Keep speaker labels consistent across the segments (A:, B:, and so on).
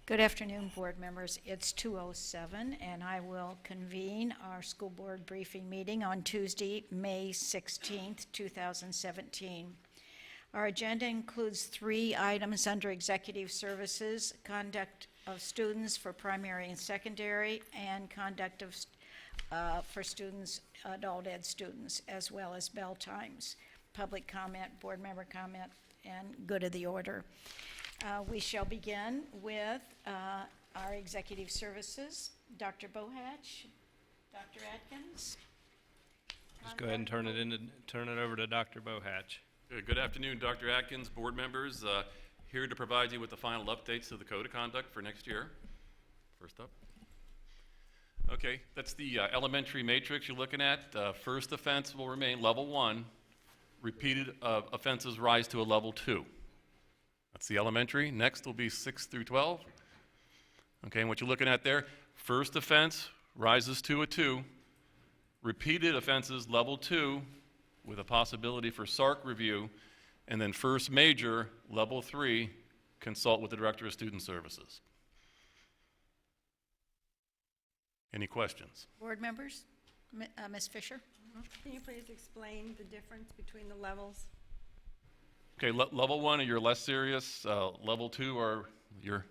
A: Good afternoon, board members. It's 2:07, and I will convene our school board briefing meeting on Tuesday, May 16th, 2017. Our agenda includes 3 items under executive services: conduct of students for primary and secondary, and conduct of for students, adult ed students, as well as bell times, public comment, board member comment, and good of the order. We shall begin with our executive services. Dr. Bohatch, Dr. Atkins.
B: Just go ahead and turn it over to Dr. Bohatch.
C: Good afternoon, Dr. Atkins, board members. Here to provide you with the final updates to the Code of Conduct for next year. First up. Okay, that's the elementary matrix you're looking at. First offense will remain level 1. Repeated offenses rise to a level 2. That's the elementary. Next will be 6 through 12. Okay, and what you're looking at there, first offense rises to a 2. Repeated offenses, level 2, with a possibility for SARC review. And then first major, level 3, consult with the Director of Student Services. Any questions?
A: Board members? Ms. Fisher?
D: Can you please explain the difference between the levels?
C: Okay, level 1 are your less serious, level 2 are your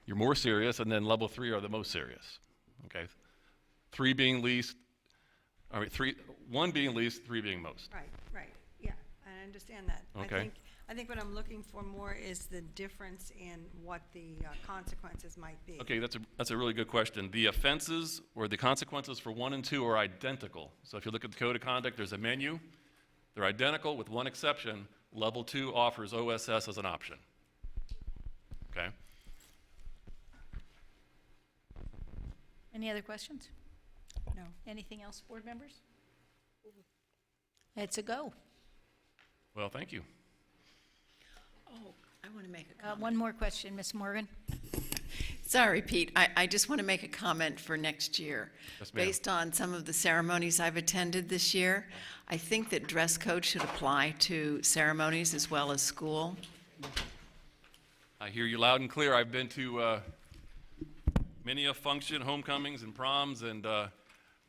C: more serious, and then level 3 are the most serious. Okay, 3 being least, 1 being least, 3 being most.
D: Right, yeah, I understand that.
C: Okay.
D: I think what I'm looking for more is the difference in what the consequences might be.
C: Okay, that's a really good question. The offenses or the consequences for 1 and 2 are identical. So if you look at the Code of Conduct, there's a menu. They're identical with one exception. Level 2 offers OSS as an option. Okay.
A: Any other questions?
D: No.
A: Anything else, board members? It's a go.
C: Well, thank you.
E: Oh, I want to make a comment.
A: One more question, Ms. Morgan.
E: Sorry, Pete. I just want to make a comment for next year.
C: Yes, ma'am.
E: Based on some of the ceremonies I've attended this year, I think that dress code should apply to ceremonies as well as school.
C: I hear you loud and clear. I've been to many a function, homecomings and proms, and I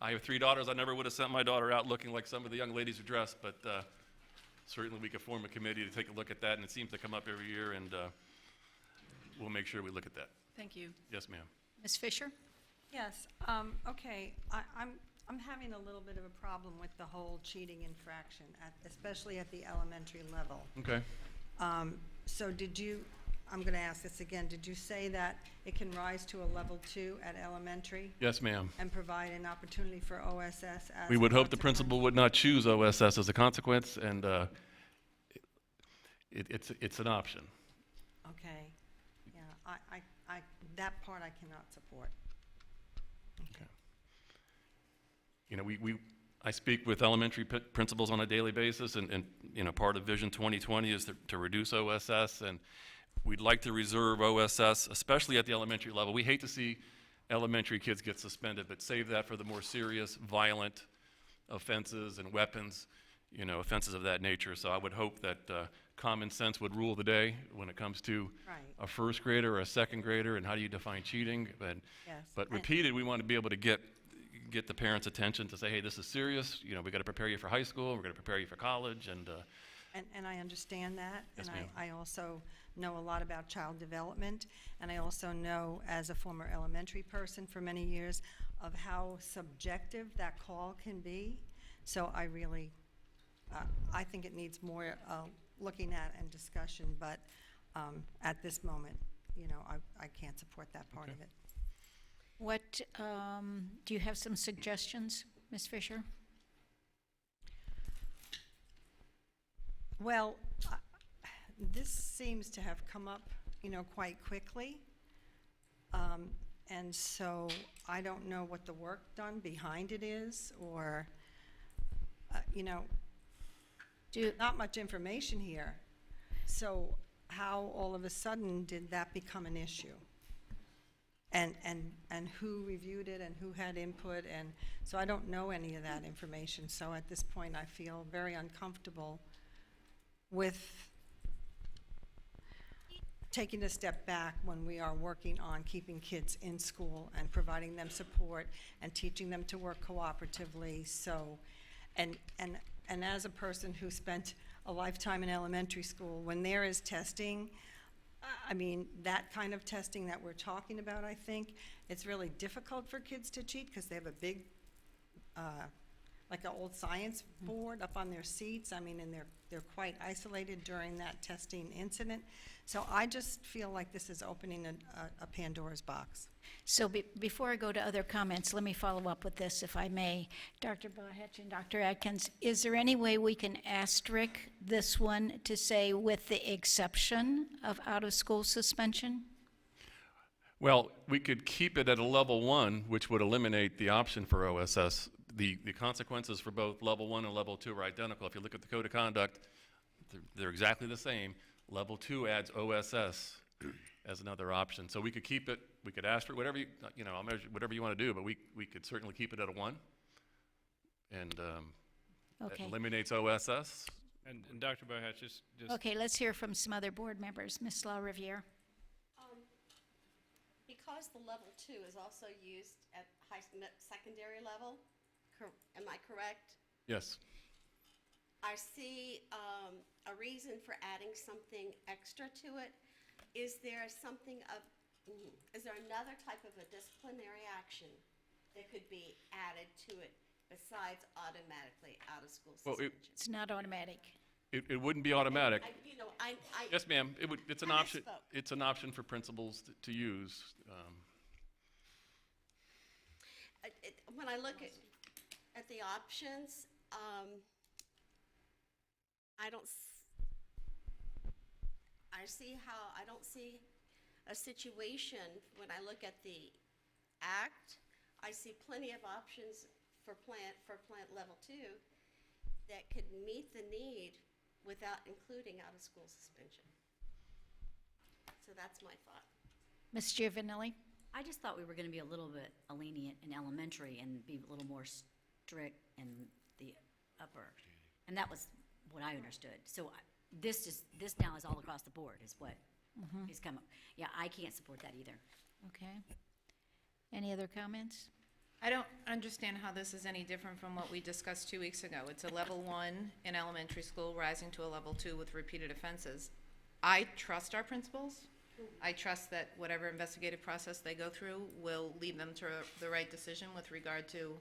C: have 3 daughters. I never would have sent my daughter out looking like some of the young ladies are dressed, but certainly we could form a committee to take a look at that, and it seems to come up every year, and we'll make sure we look at that.
E: Thank you.
C: Yes, ma'am.
A: Ms. Fisher?
D: Yes, okay, I'm having a little bit of a problem with the whole cheating infraction, especially at the elementary level.
C: Okay.
D: So I'm going to ask this again, did you say that it can rise to a level 2 at elementary
C: Yes, ma'am.
D: and provide an opportunity for OSS as
C: We
D: a
C: would hope the
D: consequence?
C: principal would not choose OSS as a consequence, and it's an option.
D: Okay, yeah, that part I cannot support.
C: Okay. You know, I speak with elementary principals on a daily basis, and you know, part of Vision 2020 is to reduce OSS, and we'd like to reserve OSS, especially at the elementary level. We hate to see elementary kids get suspended, but save that for the more serious, violent offenses and weapons, you know, offenses of that nature. So I would hope that common sense would rule the day when it comes to
D: Right.
C: a first grader or a second grader, and how do you define cheating.
D: Yes.
C: But repeated, we want to be able to get the parents' attention to say, hey, this is serious. You know, we got to prepare you for high school. We're going to prepare you for college, and
D: And I understand that,
C: Yes,
D: and
C: ma'am.
D: I also know a lot about child development, and I also know, as a former elementary person for many years, of how subjective that call can be. So I really, I think it needs more looking at and discussion, but at this moment, you know, I can't support that part
C: Okay.
D: of it.
A: What, do you have some suggestions, Ms. Fisher?
D: Well, this seems to have come up, you know, quite quickly. And so I don't know what the work done behind it is, or, you know, not much information here. So how all of a sudden did that become an issue? And who reviewed it and who had input, and so I don't know any of that information. So at this point, I feel very uncomfortable with taking a step back when we are working on keeping kids in school and providing them support and teaching them to work cooperatively. So, and as a person who spent a lifetime in elementary school, when there is testing, I mean, that kind of testing that we're talking about, I think, it's really difficult for kids to cheat because they have a big, like an old science board up on their seats. I mean, and they're quite isolated during that testing incident. So I just feel like this is opening a Pandora's box.
A: So before I go to other comments, let me follow up with this, if I may. Dr. Bohatch and Dr. Atkins, is there any way we can asterisk this one to say with the exception of out-of-school suspension?
C: Well, we could keep it at a level 1, which would eliminate the option for OSS. The consequences for both level 1 and level 2 are identical. If you look at the code of conduct, they're exactly the same. Level 2 adds OSS as another option. So we could keep it, we could ask for whatever I'll measure whatever you want to do, but we could certainly keep it at a 1. And that
A: Okay.
C: eliminates OSS.
B: And Dr. Bohatch, just
A: Okay, let's hear from some other board members. Ms. LaRiviere.
F: Because the level 2 is also used at secondary level, am I correct?
C: Yes.
F: I see a reason for adding something extra to it. Is there another type of a disciplinary action that could be added to it besides automatically out-of-school
C: Well,
F: suspension?
A: It's not automatic.
C: It wouldn't be automatic.
F: I
C: Yes, ma'am. It's an
F: I
C: option.
F: misspoke.
C: It's an option for principals to use.
F: When I look at the options, I don't see a situation when I look at the act. I see plenty of options for plant level 2 that could meet the need without including out-of-school suspension. So that's my thought.
A: Ms. Giovanelli?
G: I just thought we were going to be a little bit lenient in elementary and be a little more strict in the upper. And that was what I understood. So this now is all across the board is what is coming. Yeah, I can't support that either.
A: Okay. Any other comments?
H: I don't understand how this is any different from what we discussed 2 weeks ago. It's a level 1 in elementary school rising to a level 2 with repeated offenses. I trust our principals. I trust that whatever investigative process they go through will lead them to the right decision with regard to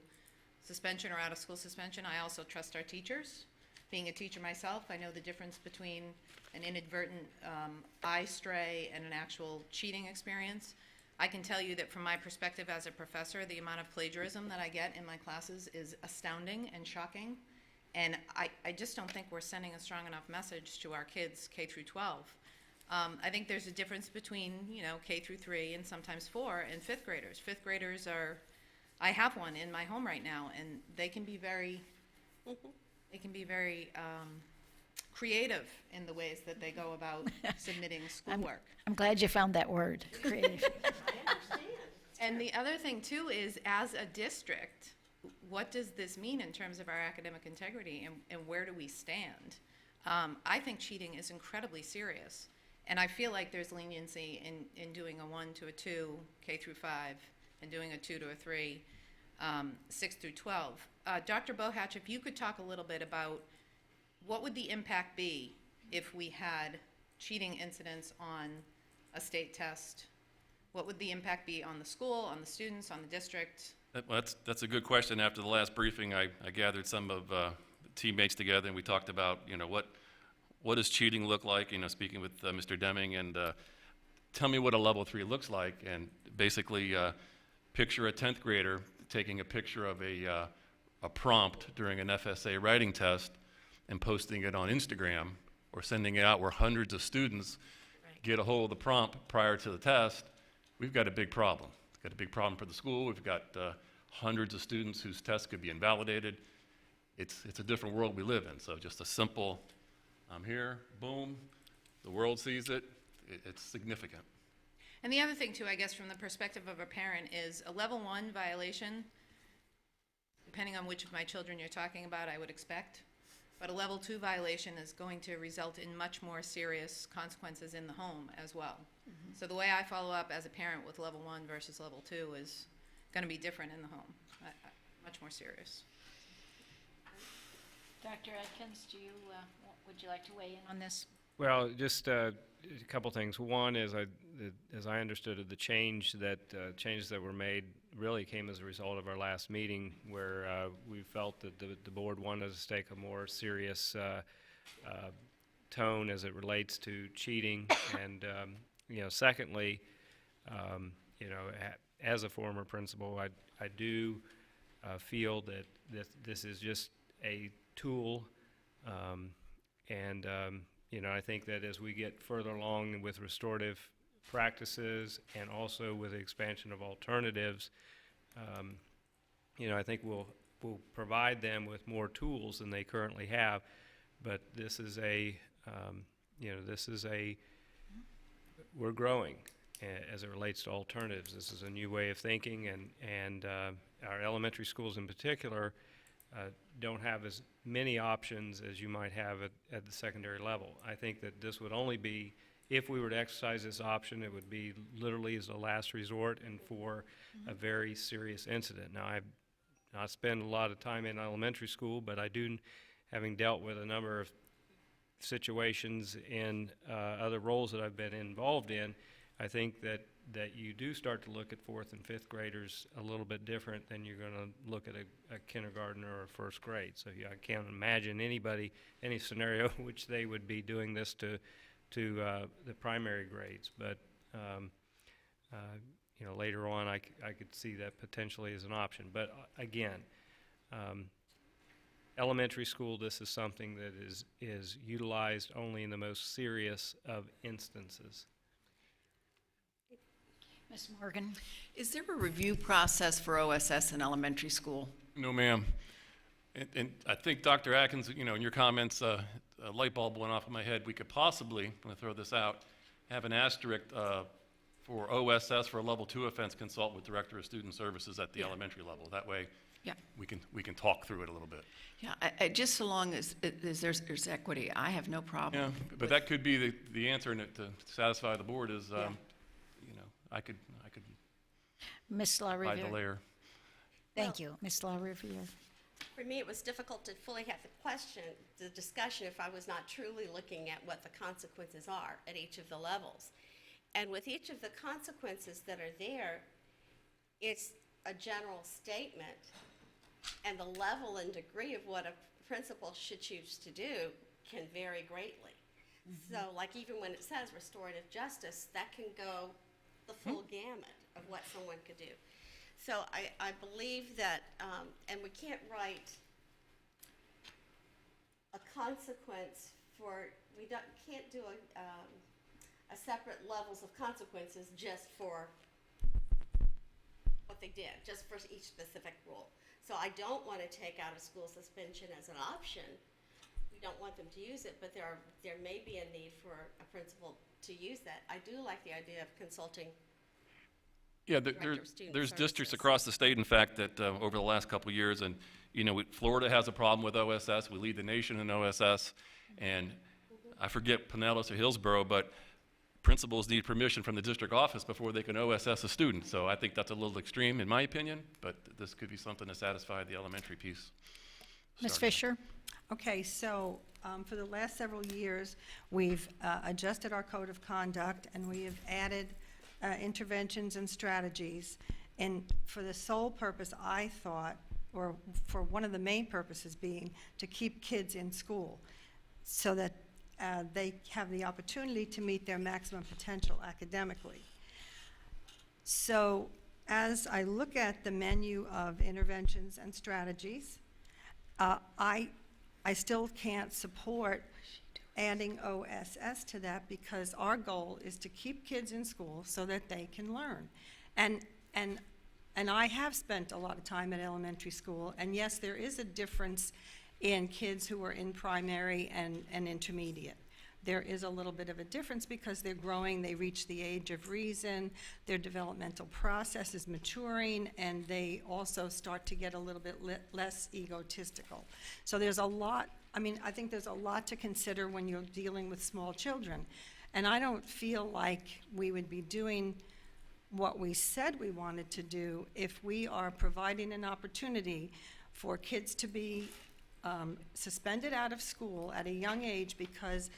H: suspension or out-of-school suspension. I also trust our teachers. Being a teacher myself, I know the difference between an inadvertent eye stray and an actual cheating experience. I can tell you that from my perspective as a professor, the amount of plagiarism that I get in my classes is astounding and shocking. And I just don't think we're sending a strong enough message to our kids K through 12. I think there's a difference between, K through 3 and sometimes 4 and 5th graders. 5th graders I have one in my home right now, and they can be very creative in the ways that they go about submitting schoolwork.
A: I'm glad you found that word, creative.
F: I understand.
H: And the other thing too is, as a district, what does this mean in terms of our academic integrity, and where do we stand? I think cheating is incredibly serious, and I feel like there's leniency in doing a 1 to a 2, K through 5, and doing a 2 to a 3, 6 through 12. Dr. Bohatch, if you could talk a little bit about what would the impact be if we had cheating incidents on a state test? What would the impact be on the school, on the students, on the district?
C: Well, that's a good question. After the last briefing, I gathered some of the teammates together, and we talked about, what does cheating look like, speaking with Mr. Deming, and tell me what a level 3 looks like, and basically picture a 10th grader taking a picture of a prompt during an FSA writing test and posting it on Instagram or sending it out where hundreds of students get a hold of the prompt prior to the test. We've got a big problem. We've got a big problem for the school. We've got hundreds of students whose tests could be invalidated. It's a different world we live in. So just a simple, I'm here, boom, the world sees it. It's significant.
H: And the other thing too, I guess, from the perspective of a parent is a level 1 violation, depending on which of my children you're talking about, I would expect But a level 2 violation is going to result in much more serious consequences in the home as well. So the way I follow up as a parent with level 1 versus level 2 is going to be different in the home, much more serious.
A: Dr. Atkins, would you like to weigh in on this?
B: Well, just a couple things. One is, as I understood it, the changes that were made really came as a result of our last meeting, where we felt that the board wanted us to take a more serious tone as it relates to cheating. And secondly, as a former principal, I do feel that this is just a tool, I think that as we get further along with restorative practices and also with the expansion of alternatives, I think we'll provide them with more tools than they currently have. But this is we're growing as it relates to alternatives. This is a new way of thinking, and our elementary schools in particular don't have as many options as you might have at the secondary level. I think that this would only be, if we were to exercise this option, it would be literally as a last resort and for a very serious incident. Now, I've not spent a lot of time in elementary school, but I do, having dealt with a number of situations in other roles that I've been involved in, I think that you do start to look at 4th and 5th graders a little bit different than you're going to look at a kindergartner or a first grade. So I can't imagine any scenario in which they would be doing this to the primary grades. But later on, I could see that potentially as an option. But again, elementary school, this is something that is utilized only in the most serious of instances.
A: Ms. Morgan?
E: Is there a review process for OSS in elementary school?
C: No, ma'am. And I think, Dr. Atkins, in your comments, a light bulb went off in my head. We could possibly, I'm going to throw this out, have an asterisk for OSS for a level 2 offense, consult with Director of Student Services at the elementary level. That way,
E: Yeah.
C: we can talk through it a little bit.
E: Yeah, just so long as there's equity, I have no problem.
C: Yeah, but that could be the answer, and to satisfy the board is, I could
A: Ms.
C: hide the
A: LaRiviere?
C: layer.
A: Thank you. Ms. LaRiviere?
F: For me, it was difficult to fully have the discussion, if I was not truly looking at what the consequences are at each of the levels. And with each of the consequences that are there, it's a general statement, and the level and degree of what a principal should choose to do can vary greatly. So like even when it says restorative justice, that can go the full gamut of what someone could do. So I believe that, and we can't write a consequence can't do a separate levels of consequences just for what they did, just for each specific rule. So I don't want to take out a school suspension as an option. We don't want them to use it, but there may be a need for a principal to use that. I do like the idea of consulting.
C: Yeah,
F: Director of Student
C: there's districts
F: Services.
C: across the state, in fact, that over the last couple of years, and Florida has a problem with OSS. We lead the nation in OSS, and I forget Pinellas or Hillsborough, but principals need permission from the district office before they can OSS a student. So I think that's a little extreme, in my opinion, but this could be something to satisfy the elementary piece.
A: Ms.
C: Starting.
A: Fisher?
D: Okay, so for the last several years, we've adjusted our code of conduct, and we have added interventions and strategies. And for the sole purpose, I thought, or for one of the main purposes being, to keep kids in school so that they have the opportunity to meet their maximum potential academically. So as I look at the menu of interventions and strategies, I still can't support adding OSS to that, because our goal is to keep kids in school so that they can learn. And I have spent a lot of time at elementary school, and yes, there is a difference in kids who are in primary and intermediate. There is a little bit of a difference because they're growing, they reach the age of reason, their developmental process is maturing, and they also start to get a little bit less egotistical. So there's a lot I mean, I think there's a lot to consider when you're dealing with small children. And I don't feel like we would be doing what we said we wanted to do if we are providing an opportunity for kids to be suspended out of school at a young age, because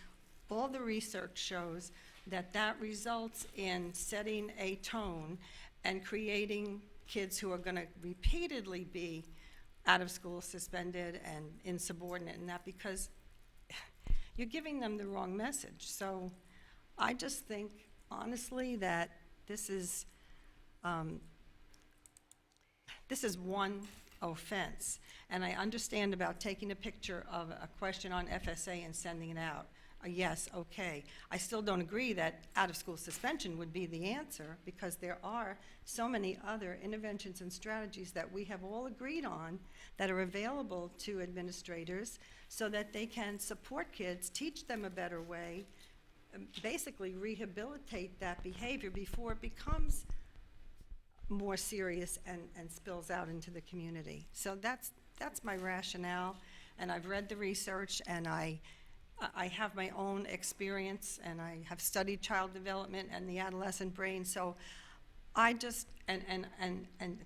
D: all the research shows that that results in setting a tone and creating kids who are going to repeatedly be out of school, suspended, and insubordinate, and that because you're giving them the wrong message. So I just think, honestly, that this is one offense. And I understand about taking a picture of a question on FSA and sending it out. Yes, okay. I still don't agree that out-of-school suspension would be the answer, because there are so many other interventions and strategies that we have all agreed on that are available to administrators so that they can support kids, teach them a better way, basically rehabilitate that behavior before it becomes more serious and spills out into the community. So that's my rationale, and I've read the research, and I have my own experience, and I have studied child development and the adolescent brain, so I just, and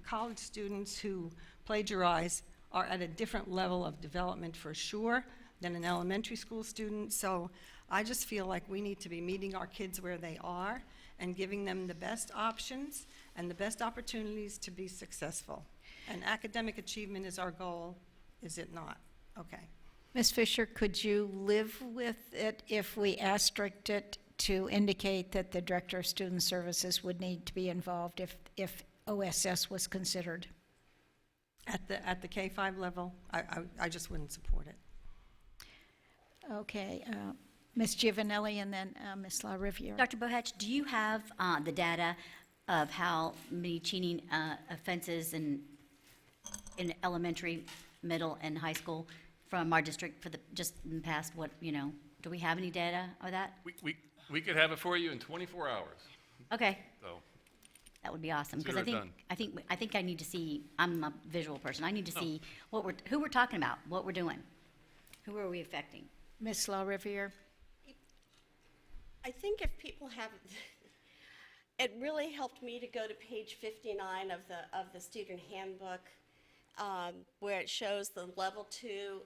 D: college students who plagiarize are at a different level of development for sure than an elementary school student, so I just feel like we need to be meeting our kids where they are and giving them the best options and the best opportunities to be successful. And academic achievement is our goal, is it not? Okay.
A: Ms. Fisher, could you live with it if we asterisked it to indicate that the Director of Student Services would need to be involved if OSS was considered?
D: At the K-5 level, I just wouldn't support it.
A: Okay, Ms. Giovanelli and then Ms. LaRiviere.
G: Dr. Bohatch, do you have the data of how many cheating offenses in elementary, middle, and high school from our district for just in the past, do we have any data of that?
C: We could have it for you in 24 hours,
G: Okay,
C: so.
G: that would be awesome, because
C: Consider it done.
G: I think I need to see, I'm a visual person, I need to see who we're talking about, what we're doing, who are we affecting?
A: Ms. LaRiviere.
F: I think if people have, it really helped me to go to page 59 of the student handbook, where it shows the level 2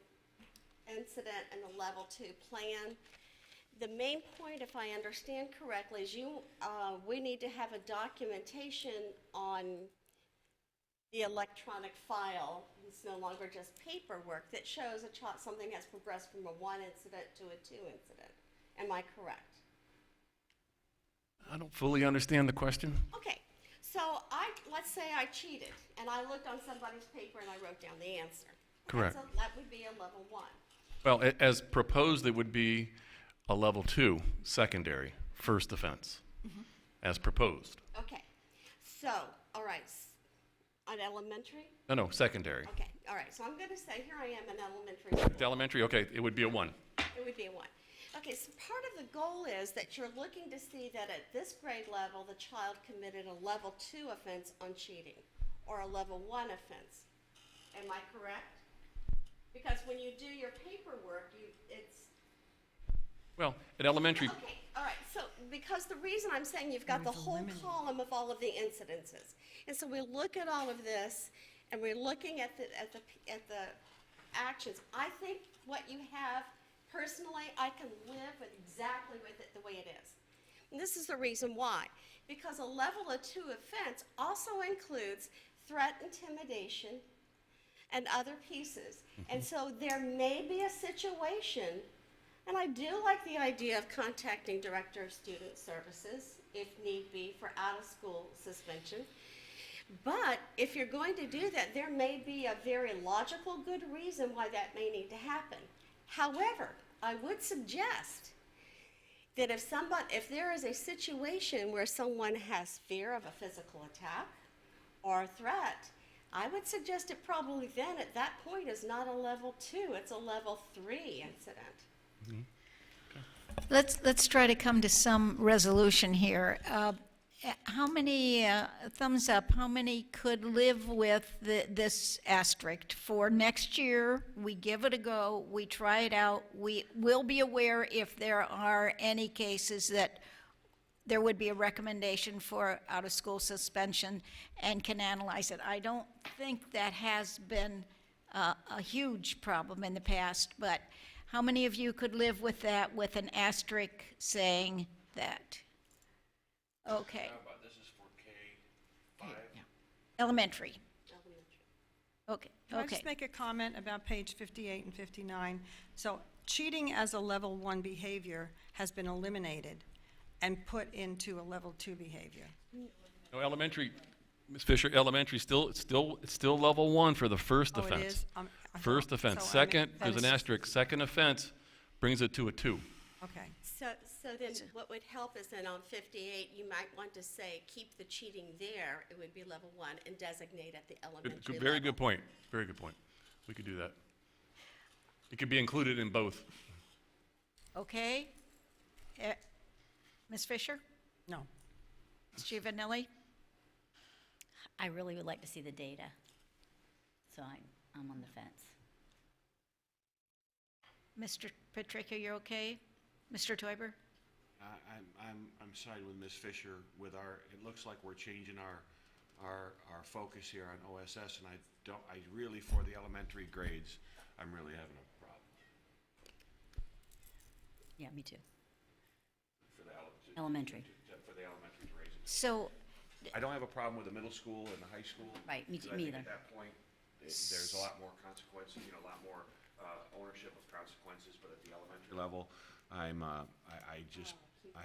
F: incident and the level 2 plan. The main point, if I understand correctly, is we need to have a documentation on the electronic file. It's no longer just paperwork that shows something has progressed from a 1 incident to a 2 incident. Am I correct?
C: I don't fully understand the question.
F: Okay, so let's say I cheated, and I looked on somebody's paper and I wrote down the answer.
C: Correct.
F: So that would be a level 1.
C: Well, as proposed, it would be a level 2, secondary, first offense, as proposed.
F: Okay, so, all right, on elementary?
C: No, secondary.
F: Okay, all right, so I'm going to say here I am in elementary school.
C: The elementary, okay, it would be a 1.
F: It would be a 1. Okay, so part of the goal is that you're looking to see that at this grade level, the child committed a level 2 offense on cheating, or a level 1 offense. Am I correct? Because when you do your paperwork, it's...
C: Well, at elementary,
F: Okay, all right, so because the reason I'm saying you've got the whole column of all of the incidences. And so we look at all of this, and we're looking at the actions. I think what you have, personally, I can live exactly with it the way it is. And this is the reason why. Because a level 2 offense also includes threat, intimidation, and other pieces. And so there may be a situation, and I do like the idea of contacting Director of Student Services, if need be, for out-of-school suspension. But if you're going to do that, there may be a very logical, good reason why that may need to happen. However, I would suggest that if there is a situation where someone has fear of a physical attack or a threat, I would suggest it probably then at that point is not a level 2, it's a level 3 incident.
A: Let's try to come to some resolution here. how many, thumbs up, how many could live with this asterisk for next year? We give it a go, we try it out, we will be aware if there are any cases that there would be a recommendation for out-of-school suspension and can analyze it. I don't think that has been a huge problem in the past, but how many of you could live with that, with an asterisk saying that? Okay.
I: How about this is for K-5?
A: Elementary.
F: Elementary.
A: Okay,
D: Can I
A: okay.
D: just make a comment about page 58 and 59? So cheating as a level 1 behavior has been eliminated and put into a level 2 behavior.
C: No, elementary, Ms. Fisher, elementary it's still level 1 for the first
D: Oh, it
C: offense.
D: is? I
C: First
D: thought-
C: offense.
D: so I mean,
C: Second,
D: that
C: there's an
D: is-
C: asterisk. Second offense brings it to a 2.
D: Okay.
F: So then what would help is then on 58, you might want to say, keep the cheating there, it would be level 1, and designate at the elementary level.
C: Very good point. Very good point. We could do that. It could be included in both.
A: Okay. Ms. Fisher?
D: No.
A: Ms. Giovanelli?
G: I really would like to see the data, so I'm on the fence.
A: Mr. Patricia, you're okay? Mr. Teuber?
I: I'm siding with Ms. Fisher with it looks like we're changing our focus here on OSS, and I really, for the elementary grades, I'm really having a problem.
G: Yeah, me too.
I: For the
G: Elementary.
I: For the elementary to raise it.
A: So,
I: I don't have a problem with the middle school and the high school.
G: Right, me
I: because
G: me
I: I think
G: either.
I: at that point, there's a lot more consequences, a lot more ownership of consequences, but at the elementary level, I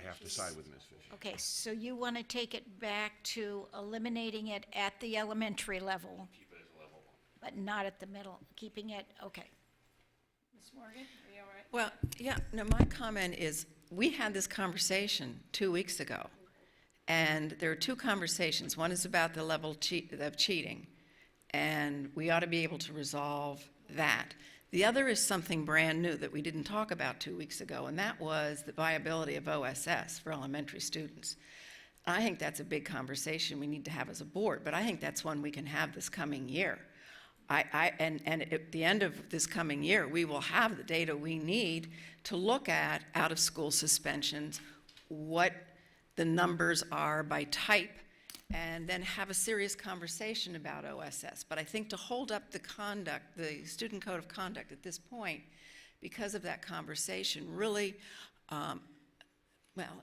I: have to side with Ms. Fisher.
A: okay, so you want to take it back to eliminating it at the elementary level,
I: Keep it as a level 1.
A: but not at the middle, keeping it, okay. Ms. Morgan, are you all right?
E: Well, yeah, no, my comment is, we had this conversation 2 weeks ago, and there are two conversations. One is about the level of cheating, and we ought to be able to resolve that. The other is something brand new that we didn't talk about 2 weeks ago, and that was the viability of OSS for elementary students. I think that's a big conversation we need to have as a board, but I think that's one we can have this coming year. And at the end of this coming year, we will have the data we need to look at out-of-school suspensions, what the numbers are by type, and then have a serious conversation about OSS. But I think to hold up the conduct, the student code of conduct at this point, because of that conversation, really,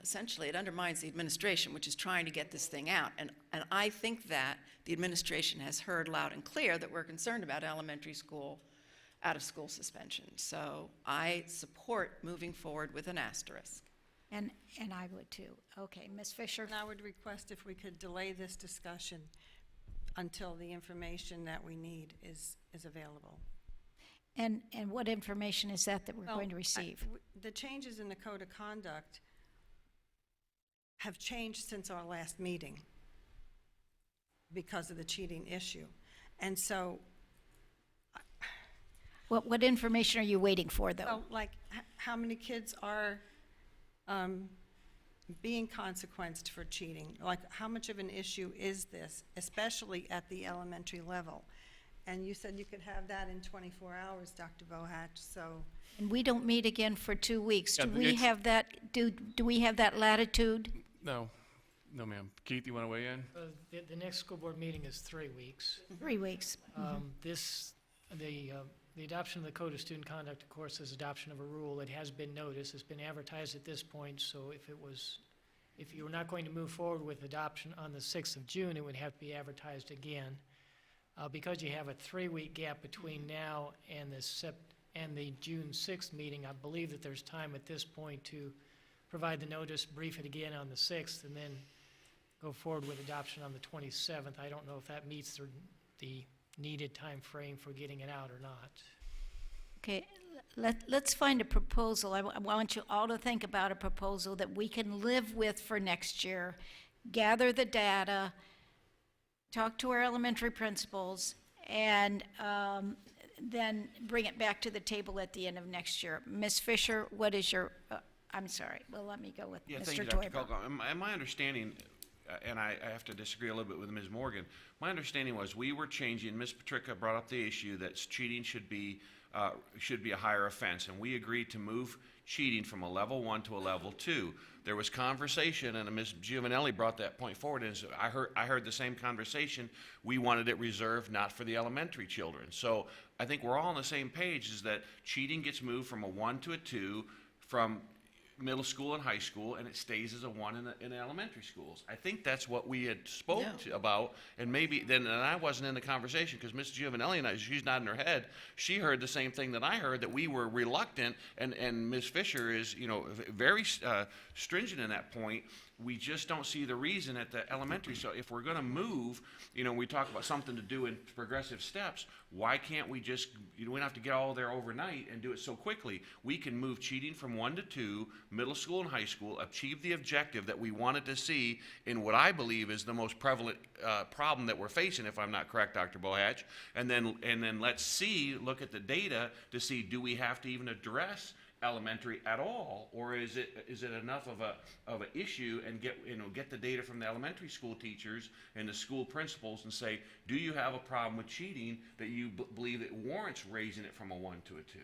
E: essentially it undermines the administration, which is trying to get this thing out. And I think that the administration has heard loud and clear that we're concerned about elementary school, out-of-school suspension. So I support moving forward with an asterisk.
A: And I would too. Okay, Ms. Fisher?
D: And I would request if we could delay this discussion until the information that we need is available.
A: And what information is that we're going to
D: Well,
A: receive?
D: The changes in the code of conduct have changed since our last meeting because of the cheating issue. And so,
A: What information are you waiting for, though?
D: well, like, how many kids are being consequenced for cheating? Like, how much of an issue is this, especially at the elementary level? And you said you could have that in 24 hours, Dr. Bohatch, so.
A: And we don't meet again for 2 weeks.
C: Yeah,
A: Do we
C: it's-
A: have that, do we have that latitude?
C: No, ma'am. Keith, you want to weigh in?
J: The next school board meeting is 3 weeks.
A: 3 weeks.
J: The adoption of the Code of Student Conduct, of course, is adoption of a rule. It has been noticed, it's been advertised at this point, so if you were not going to move forward with adoption on the 6th of June, it would have to be advertised again. Because you have a 3-week gap between now and the June 6th meeting, I believe that there's time at this point to provide the notice, brief it again on the 6th, and then go forward with adoption on the 27th. I don't know if that meets the needed time frame for getting it out or not.
A: Okay, let's find a proposal. I want you all to think about a proposal that we can live with for next year. Gather the data, talk to our elementary principals, and then bring it back to the table at the end of next year. Ms. Fisher, what is your, I'm sorry, well, let me go with
I: Yeah,
A: Mr.
I: thank you, Dr.
A: Teuber.
I: Coco. My understanding, and I have to disagree a little bit with Ms. Morgan. My understanding was we were changing, Ms. Patrica brought up the issue that cheating should be a higher offense, and we agreed to move cheating from a level 1 to a level 2. There was conversation, and Ms. Giovanelli brought that point forward, and so I heard the same conversation. We wanted it reserved not for the elementary children. So I think we're all on the same page, is that cheating gets moved from a 1 to a 2 from middle school and high school, and it stays as a 1 in the elementary schools. I think that's what we had about, and maybe then, and I wasn't in the conversation because Ms. Giovanelli and I, she's nodding her head, she heard the same thing that I heard, that we were reluctant, and Ms. Fisher is, very stringent in that point. We just don't see the reason at the elementary. So if we're going to move, we talk about something to do in progressive steps, why can't we just, we don't have to get all there overnight and do it so quickly. We can move cheating from 1 to 2, middle school and high school, achieve the objective that we wanted to see in what I believe is the most prevalent problem that we're facing, if I'm not correct, Dr. Bohatch, and then let's look at the data to see, do we have to even address elementary at all, or is it enough of a issue, and get the data from the elementary school teachers and the school principals and say, do you have a problem with cheating that you believe it warrants raising it from a 1 to a 2?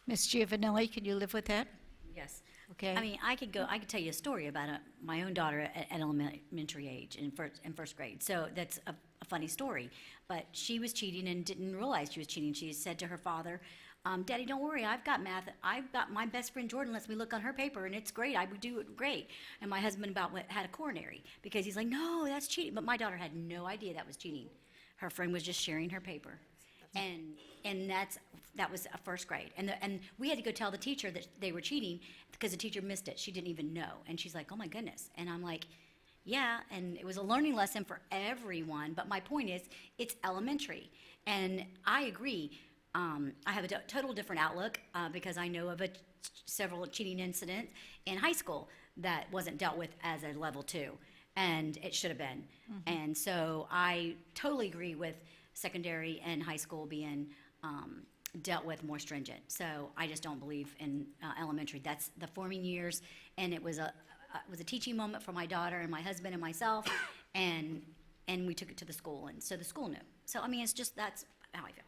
A: Ms. Giovanelli, can you live with that?
G: Yes.
A: Okay.
G: I mean, I could tell you a story about my own daughter at elementary age in first grade. So that's a funny story. But she was cheating and didn't realize she was cheating. She said to her father, Daddy, don't worry, I've got math. I've got my best friend Jordan lets me look on her paper, and it's great. I would do it great. And my husband had a coronary because he's like, no, that's cheating. But my daughter had no idea that was cheating. Her friend was just sharing her paper. And that was a first grade. And we had to go tell the teacher that they were cheating because the teacher missed it. She didn't even know. And she's like, oh my goodness. And I'm like, yeah, and it was a learning lesson for everyone. But my point is, it's elementary. And I agree. I have a total different outlook because I know of several cheating incidents in high school that wasn't dealt with as a level 2, and it should have been. And so I totally agree with secondary and high school being dealt with more stringent. So I just don't believe in elementary. That's the forming years, and it was a teaching moment for my daughter and my husband and myself, and we took it to the school, and so the school knew. So I mean, it's just that's how I feel.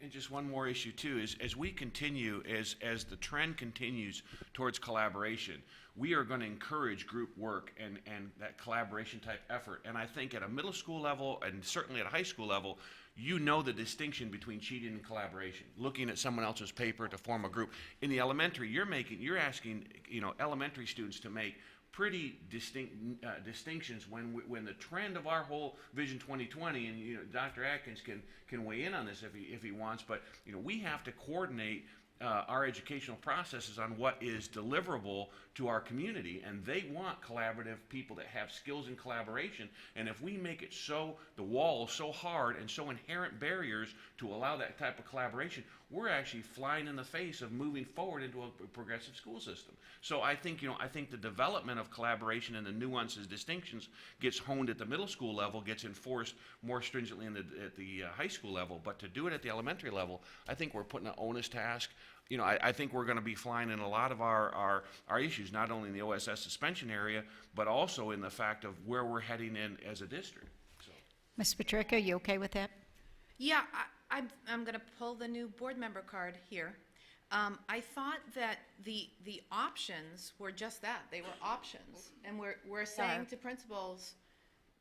I: And just one more issue too is, as we continue, as the trend continues towards collaboration, we are going to encourage group work and that collaboration type effort. And I think at a middle school level, and certainly at a high school level, the distinction between cheating and collaboration. Looking at someone else's paper to form a group. In the elementary, you're asking elementary students to make pretty distinct distinctions when the trend of our whole Vision 2020, and Dr. Atkins can weigh in on this if he wants, but we have to coordinate our educational processes on what is deliverable to our community, and they want collaborative people that have skills in collaboration. And if we make it so the wall so hard and so inherent barriers to allow that type of collaboration, we're actually flying in the face of moving forward into a progressive school system. So I think the development of collaboration and the nuances, distinctions gets honed at the middle school level, gets enforced more stringently at the high school level. But to do it at the elementary level, I think we're putting an onus task. I think we're going to be flying in a lot of our issues, not only in the OSS suspension area, but also in the fact of where we're heading in as a district. So.
A: Ms. Patrica, you okay with that?
H: Yeah, I'm going to pull the new board member card here. I thought that the options were just that. They were options. And we're saying to principals,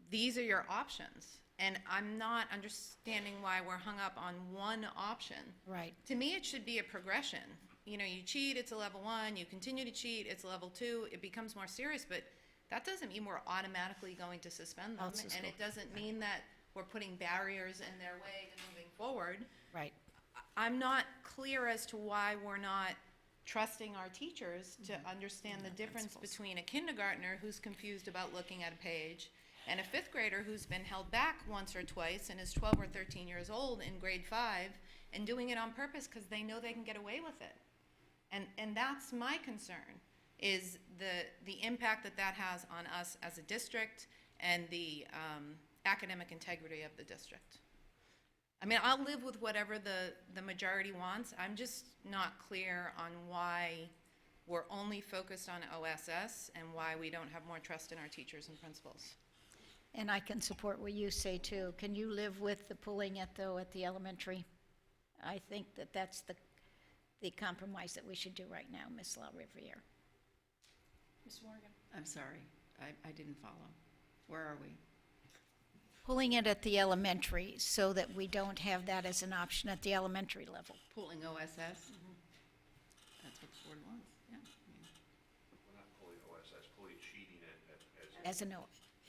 H: these are your options. And I'm not understanding why we're hung up on one option.
A: Right.
H: To me, it should be a progression. You cheat, it's a level 1. You continue to cheat, it's a level 2. It becomes more serious, but that doesn't mean we're automatically going to suspend them. And it doesn't mean that we're putting barriers in their way to moving forward.
A: Right.
H: I'm not clear as to why we're not trusting our teachers to understand the difference between a kindergartner who's confused about looking at a page and a 5th grader who's been held back once or twice and is 12 or 13 years old in grade 5 and doing it on purpose because they know they can get away with it. And that's my concern, is the impact that has on us as a district and the academic integrity of the district. I mean, I'll live with whatever the majority wants. I'm just not clear on why we're only focused on OSS and why we don't have more trust in our teachers and principals.
A: And I can support what you say too. Can you live with the pulling it though at the elementary? I think that that's the compromise that we should do right now, Ms. LaRiviere. Ms. Morgan?
E: I'm sorry, I didn't follow. Where are we?
A: Pulling it at the elementary so that we don't have that as an option at the elementary level.
E: Pulling OSS? That's what the board wants, yeah.
I: We're not pulling OSS, pulling cheating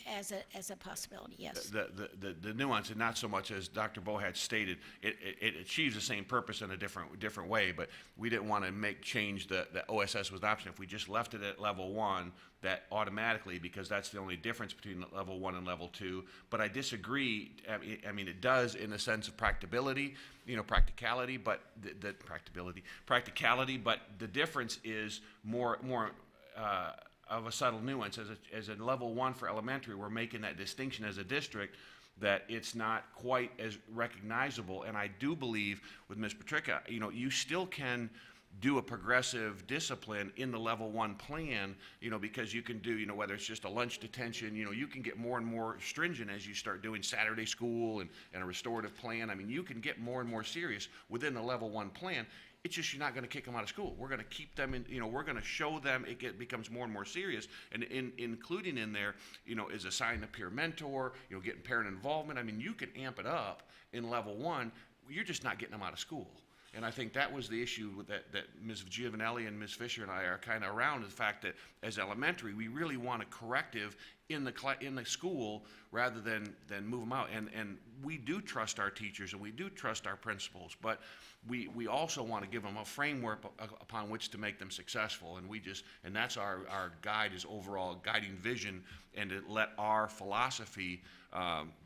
A: As a possibility, yes.
I: The nuance, and not so much as Dr. Bohat stated, it achieves the same purpose in a different way, but we didn't want to change the OSS was an option. If we just left it at level 1, that automatically, because that's the only difference between level 1 and level 2. But I disagree. I mean, it does in the sense of practicality, but practicality, but the difference is more of a subtle nuance. As a level 1 for elementary, we're making that distinction as a district that it's not quite as recognizable. And I do believe with Ms. Patrica, you still can do a progressive discipline in the level 1 plan, because you can do, whether it's just a lunch detention, you can get more and more stringent as you start doing Saturday school and a restorative plan. I mean, you can get more and more serious within the level 1 plan. It's just you're not going to kick them out of school. We're going to keep them in, we're going to show them becomes more and more serious. And including in there, is assigning a peer mentor, getting parent involvement. I mean, you can amp it up in level 1. You're just not getting them out of school. And I think that was the issue with that Ms. Giovanelli and Ms. Fisher and I are kind of around, the fact that as elementary, we really want a corrective in the school rather than move them out. And we do trust our teachers and we do trust our principals, but we also want to give them a framework upon which to make them successful. And that's our guide, is overall guiding vision, and to let our philosophy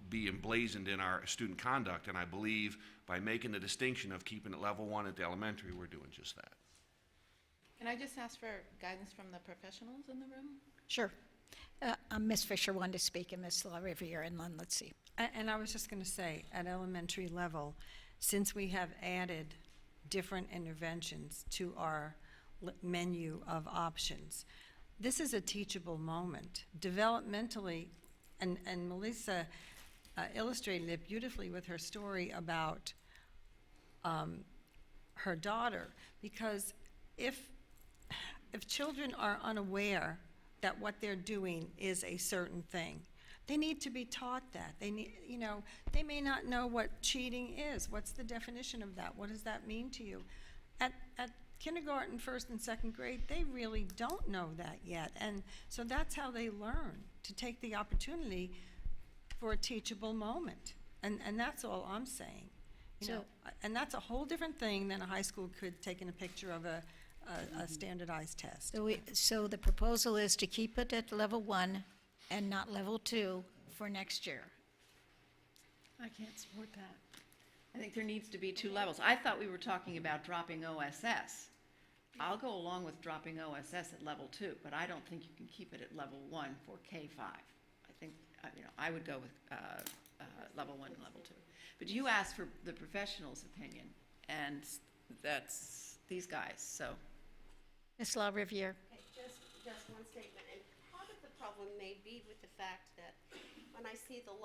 I: be emblazoned in our student conduct. And I believe by making the distinction of keeping it level 1 at the elementary, we're doing just that.
H: Can I just ask for guidance from the professionals in the room?
A: Sure. Ms. Fisher wanted to speak, and Ms. LaRiviere, and then let's see.
D: And I was just going to say, at elementary level, since we have added different interventions to our menu of options, this is a teachable moment. Developmentally, and Melissa illustrated it beautifully with her story about her daughter, because if children are unaware that what they're doing is a certain thing, they need to be taught that. They need, they may not know what cheating is. What's the definition of that? What does that mean to you? At kindergarten, first and second grade, they really don't know that yet. And so that's how they learn, to take the opportunity for a teachable moment. And that's all I'm saying. And that's a whole different thing than a high school kid taking a picture of a standardized test.
A: So the proposal is to keep it at level 1 and not level 2 for next year.
E: I can't support that. I think there needs to be 2 levels. I thought we were talking about dropping OSS. I'll go along with dropping OSS at level 2, but I don't think you can keep it at level 1 for K-5. I think, I would go with level 1 and level 2. But you asked for the professional's opinion, and that's these guys, so.
A: Ms. LaRiviere?
F: Okay, just one statement, and part of the problem may be with the fact that when I see the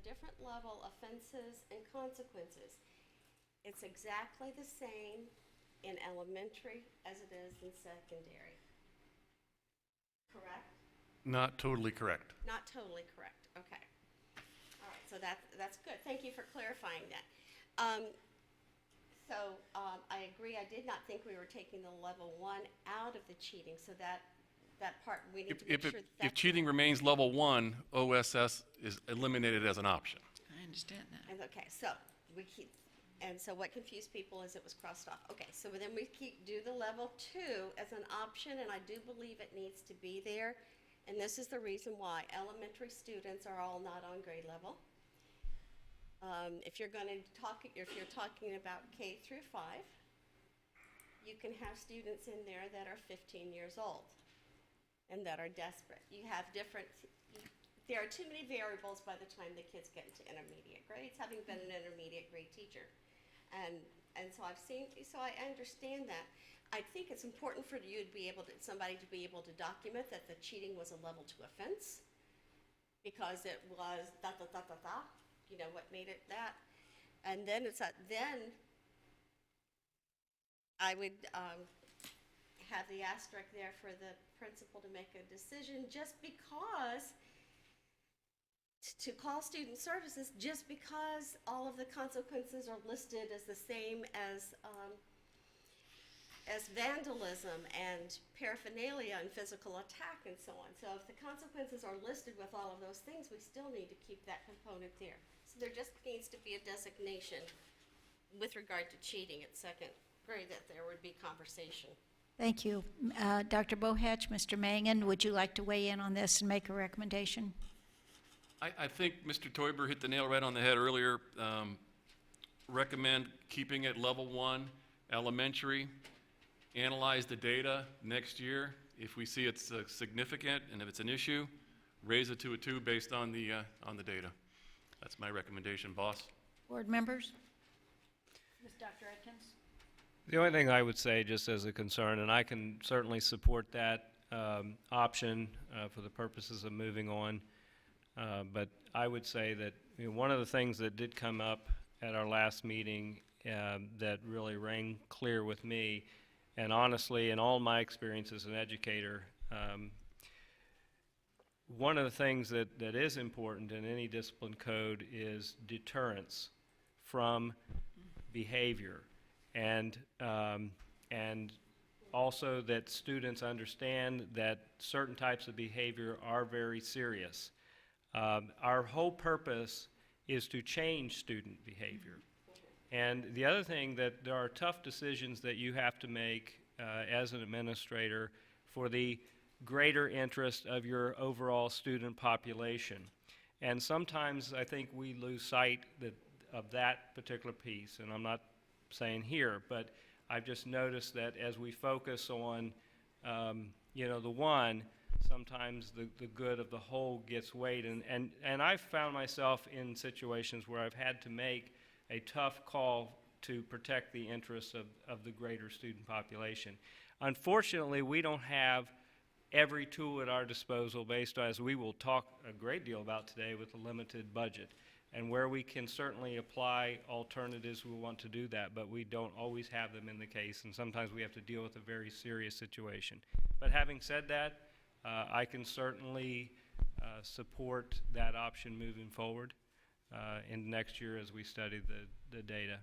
F: different level offenses and consequences, it's exactly the same in elementary as it is in secondary. Correct?
C: Not totally correct.
F: Not totally correct, okay. All right, so that's good. Thank you for clarifying that. I agree, I did not think we were taking the level 1 out of the cheating, so that part, we need to make sure that
C: If cheating remains level 1, OSS is eliminated as an option.
E: I understand that.
F: And okay, so we keep, and so what confused people is it was crossed off. Okay, so then we do the level 2 as an option, and I do believe it needs to be there. And this is the reason why elementary students are all not on grade level. If you're talking about K through 5, you can have students in there that are 15 years old and that are desperate. You have there are too many variables by the time the kids get into intermediate grades, having been an intermediate grade teacher. And so I understand that. I think it's important for you to be able to, somebody to be able to document that the cheating was a level 2 offense, because it was you know, what made it that. And then then I would have the asterisk there for the principal to make a decision, just because, to call student services, just because all of the consequences are listed as the same as vandalism and paraphernalia and physical attack and so on. So if the consequences are listed with all of those things, we still need to keep that component there. So there just needs to be a designation with regard to cheating at second grade, that there would be conversation.
A: Thank you. Dr. Bohatch, Mr. Mangan, would you like to weigh in on this and make a recommendation?
C: I think Mr. Toiber hit the nail right on the head earlier. Recommend keeping it level 1, elementary. Analyze the data next year. If we see it's significant and if it's an issue, raise it to a 2 based on the data. That's my recommendation, boss.
A: Board members? Dr. Atkins?
B: The only thing I would say, just as a concern, and I can certainly support that option for the purposes of moving on, but I would say that, you know, one of the things that did come up at our last meeting that really rang clear with me, and honestly, in all my experience as an educator, one of the things that is important in any discipline code is deterrence from behavior, and also that students understand that certain types of behavior are very serious. Our whole purpose is to change student behavior. And the other thing, that there are tough decisions that you have to make as an administrator for the greater interest of your overall student population. And sometimes I think we lose sight of that particular piece, and I'm not saying here, but I've just noticed that as we focus on, you know, the one, sometimes the good of the whole gets weighed. And I've found myself in situations where I've had to make a tough call to protect the interests of the greater student population. Unfortunately, we don't have every tool at our disposal, based on, as we will talk a great deal about today, with a limited budget. And where we can certainly apply alternatives, we want to do that, but we don't always have them in the case, and sometimes we have to deal with a very serious situation. But having said that, I can certainly support that option moving forward in next year as we study the data.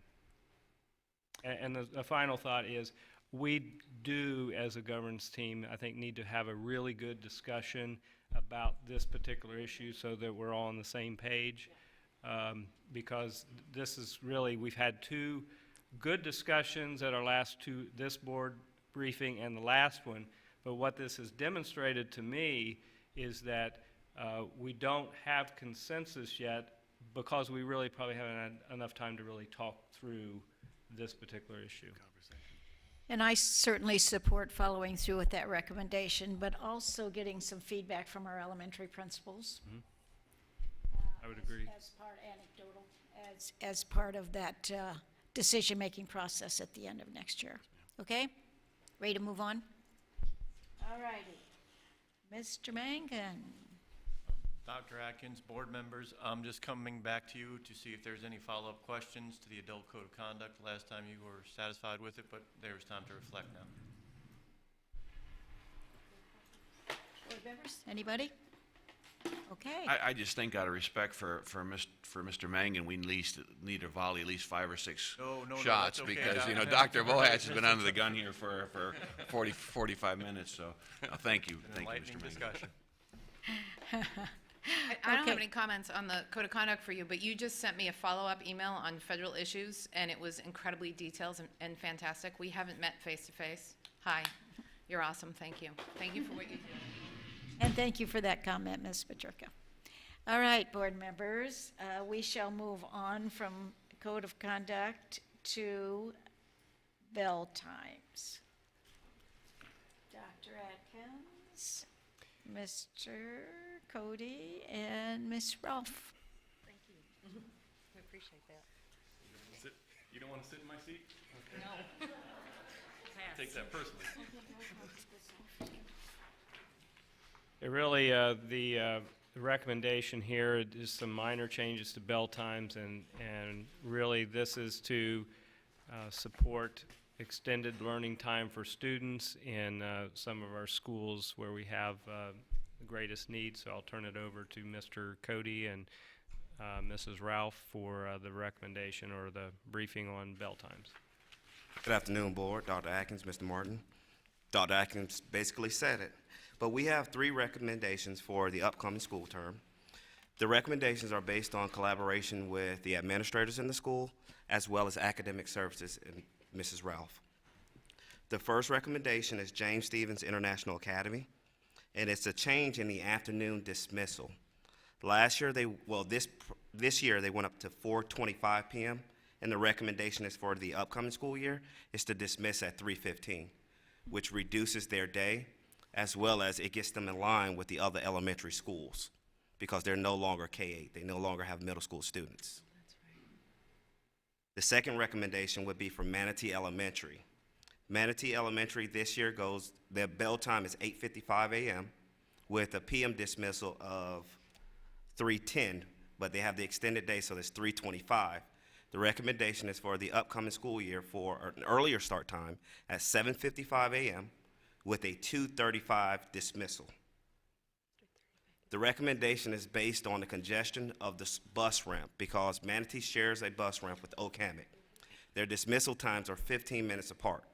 B: And the final thought is, we do, as a governance team, I think, need to have a really good discussion about this particular issue so that we're all on the same page. Because this is really, we've had 2 good discussions at our this board briefing and the last one, but what this has demonstrated to me is that we don't have consensus yet, because we really probably haven't had enough time to really talk through this particular issue.
A: And I certainly support following through with that recommendation, but also getting some feedback from our elementary principals.
B: I would agree.
A: As part anecdotal, as part of that decision-making process at the end of next year. Okay? Ready to move on? All righty. Mr. Mangan.
K: Dr. Atkins, board members, I'm just coming back to you to see if there's any follow-up questions to the adult code of conduct. Last time you were satisfied with it, but there's time to reflect now.
A: Board members, anybody? Okay.
I: I just think out of respect for Mr. Mangan, we need to volley at least 5 or 6
K: No,
I: shots,
K: that's okay.
I: because, you know, Dr. Bohatch has been under the gun here for 45 minutes, so thank you. Thank you,
K: Enlightening
I: Mr. Mangan.
K: discussion.
H: I don't have
A: Okay.
H: any comments on the code of conduct for you, but you just sent me a follow-up email on federal issues, and it was incredibly detailed and fantastic. We haven't met face-to-face. Hi, you're awesome, thank you. Thank you for what you do.
A: And thank you for that comment, Ms. Petricka. All right, board members, we shall move on from code of conduct to bell times. Dr. Atkins, Mr. Cody, and Ms. Rolfe.
F: Thank you. We appreciate that.
C: You don't want to sit in my seat?
G: No.
C: Take that personally.
B: It really, the recommendation here is some minor changes to bell times, and really this is to support extended learning time for students in some of our schools where we have the greatest need. So I'll turn it over to Mr. Cody and Mrs. Ralph for the recommendation or the briefing on bell times.
L: Good afternoon, Board. Dr. Atkins, Mr. Martin. Dr. Atkins basically said it. But we have 3 recommendations for the upcoming school term. The recommendations are based on collaboration with the administrators in the school, as well as academic services and Mrs. Ralph. The first recommendation is James Stephens International Academy, and it's a change in the afternoon dismissal. Last year, this year they went up to 4:25 p.m., and the recommendation is for the upcoming school year is to dismiss at 3:15, which reduces their day, as well as it gets them in line with the other elementary schools, because they're no longer K-8. They no longer have middle school students. The second recommendation would be for Manatee Elementary. Manatee Elementary this year their bell time is 8:55 a.m. with a PM dismissal of 3:10, but they have the extended day, so that's 3:25. The recommendation is for the upcoming school year for an earlier start time at 7:55 a.m. with a 2:35 dismissal. The recommendation is based on the congestion of the bus ramp, because Manatee shares a bus ramp with Okamic. Their dismissal times are 15 minutes apart.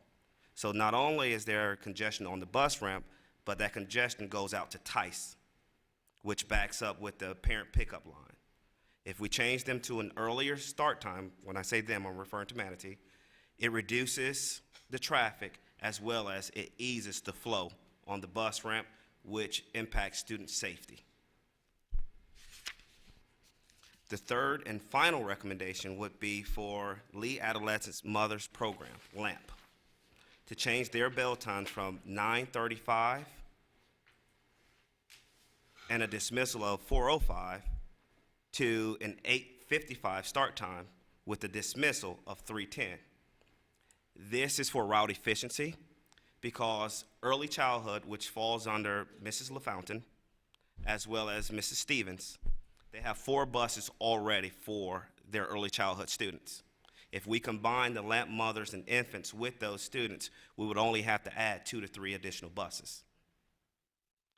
L: So not only is there congestion on the bus ramp, but that congestion goes out to Tice, which backs up with the parent pickup line. If we change them to an earlier start time, when I say them, I'm referring to Manatee, it reduces the traffic as well as it eases the flow on the bus ramp, which impacts student safety. The third and final recommendation would be for Lee Adolescent Mothers Program, LAMP, to change their bell times from 9:35 and a dismissal of 4:05 to an 8:55 start time with a dismissal of 3:10. This is for route efficiency, because early childhood, which falls under Mrs. LaFountain, as well as Mrs. Stevens, they have 4 buses already for their early childhood students. If we combine the LAMP mothers and infants with those students, we would only have to add 2 to 3 additional buses.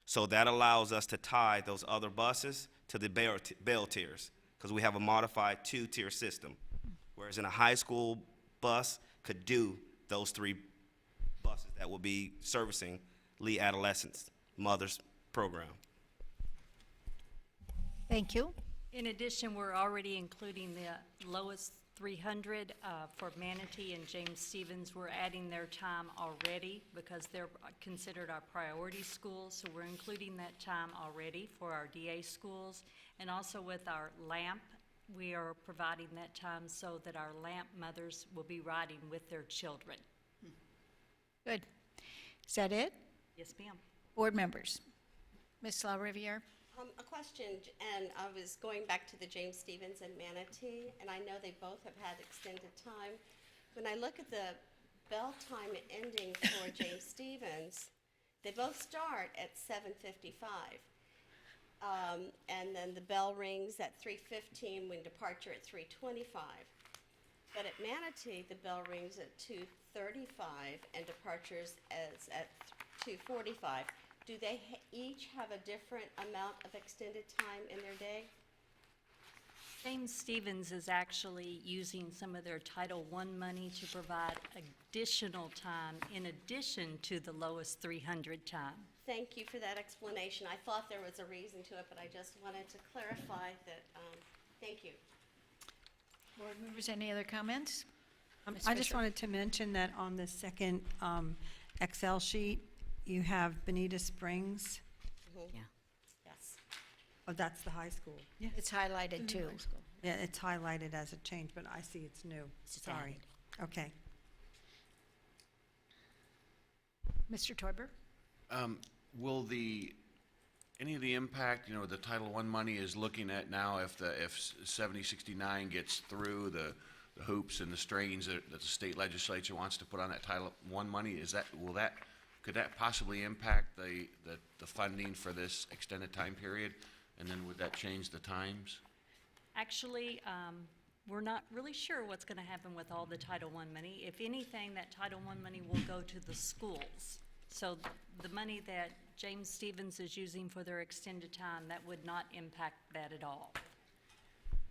L: So that allows us to tie those other buses to the bell tiers, because we have a modified 2-tier system, whereas in a high school bus could do those 3 buses that will be servicing Lee Adolescent Mothers Program.
A: Thank you.
M: In addition, we're already including the lowest 300 for Manatee and James Stephens. We're adding their time already because they're considered our priority schools, so we're including that time already for our DA schools. And also with our LAMP, we are providing that time so that our LAMP mothers will be riding with their children.
A: Good. Is that it?
M: Yes, ma'am.
A: Board members. Ms. LaRiviere?
F: A question, and I was going back to the James Stephens and Manatee, and I know they both have had extended time. When I look at the bell time ending for James Stephens, they both start at 7:55. And then the bell rings at 3:15 when departure at 3:25. But at Manatee, the bell rings at 2:35 and departures as at 2:45. Do they each have a different amount of extended time in their day?
M: James Stephens is actually using some of their Title I money to provide additional time in addition to the lowest 300 time.
F: Thank you for that explanation. I thought there was a reason to it, but I just wanted to clarify that, thank you.
A: Board members, any other comments? Ms.
D: I just
A: Fisher?
D: wanted to mention that on the second Excel sheet, you have Bonita Springs.
G: Yeah.
F: Yes.
D: Oh, that's the high school.
A: It's highlighted too.
D: Yeah, it's highlighted as a change, but I see it's new.
G: It's just
D: Sorry. Okay.
A: Mr. Teuber?
I: Will any of the impact, the Title I money is looking at now, if 7069 gets through, hoops and the strains that the state legislature wants to put on that Title I money, could that possibly impact the funding for this extended time period? And then would that change the times?
M: Actually, we're not really sure what's going to happen with all the Title I money. If anything, that Title I money will go to the schools. So the money that James Stevens is using for their extended time, that would not impact that at all.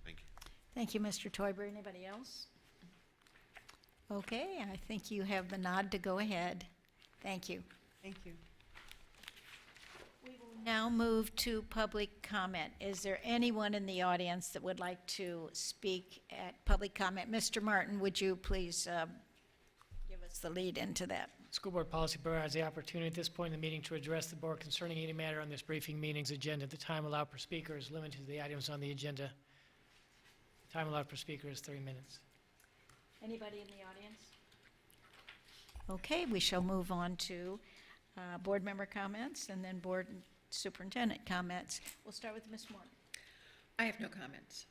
I: Thank you.
A: Thank you, Mr. Toiber. Anybody else? Okay, I think you have the nod to go ahead. Thank you.
D: Thank you.
A: We will now move to public comment. Is there anyone in the audience that would like to speak at public comment? Mr. Martin, would you please give us the lead into that?
J: School Board Policy Bureau has the opportunity at this point in the meeting to address the board concerning any matter on this briefing meeting's agenda. The time allowed per speaker is limited to the items on the agenda. The time allowed per speaker is 3 minutes.
A: Anybody in the audience? Okay, we shall move on to board member comments and then board superintendent comments. We'll start with Ms. Morton.
E: I have no comments.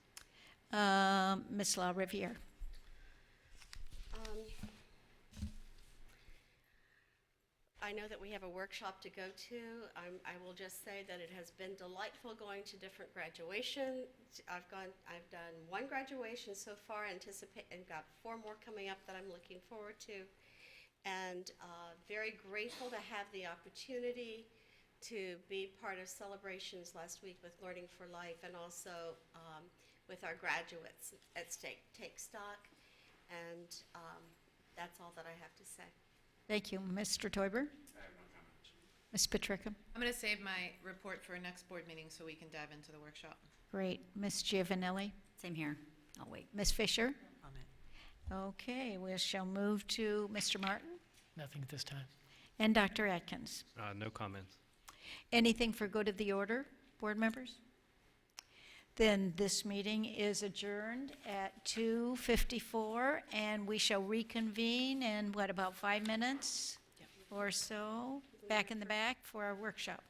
A: Ms. La Riviere.
F: I know that we have a workshop to go to. I will just say that it has been delightful going to different graduations. I've done one graduation so far, and got 4 more coming up that I'm looking forward to. And very grateful to have the opportunity to be part of celebrations last week with Learning for Life, and also with our graduates at Take Stock. And that's all that I have to say.
A: Thank you. Mr. Toiber?
I: I have no comments.
A: Ms. Petricka?
H: I'm going to save my report for next board meeting so we can dive into the workshop.
A: Great. Ms. Giovanelli?
G: Same here. I'll wait.
A: Ms. Fisher? Okay, we shall move to Mr. Martin
J: Nothing at this time.
A: and Dr. Atkins.
B: No comments.
A: Anything for good of the order, board members? Then this meeting is adjourned at 2:54, and we shall reconvene in, about 5 minutes or so, back in the back for our workshop.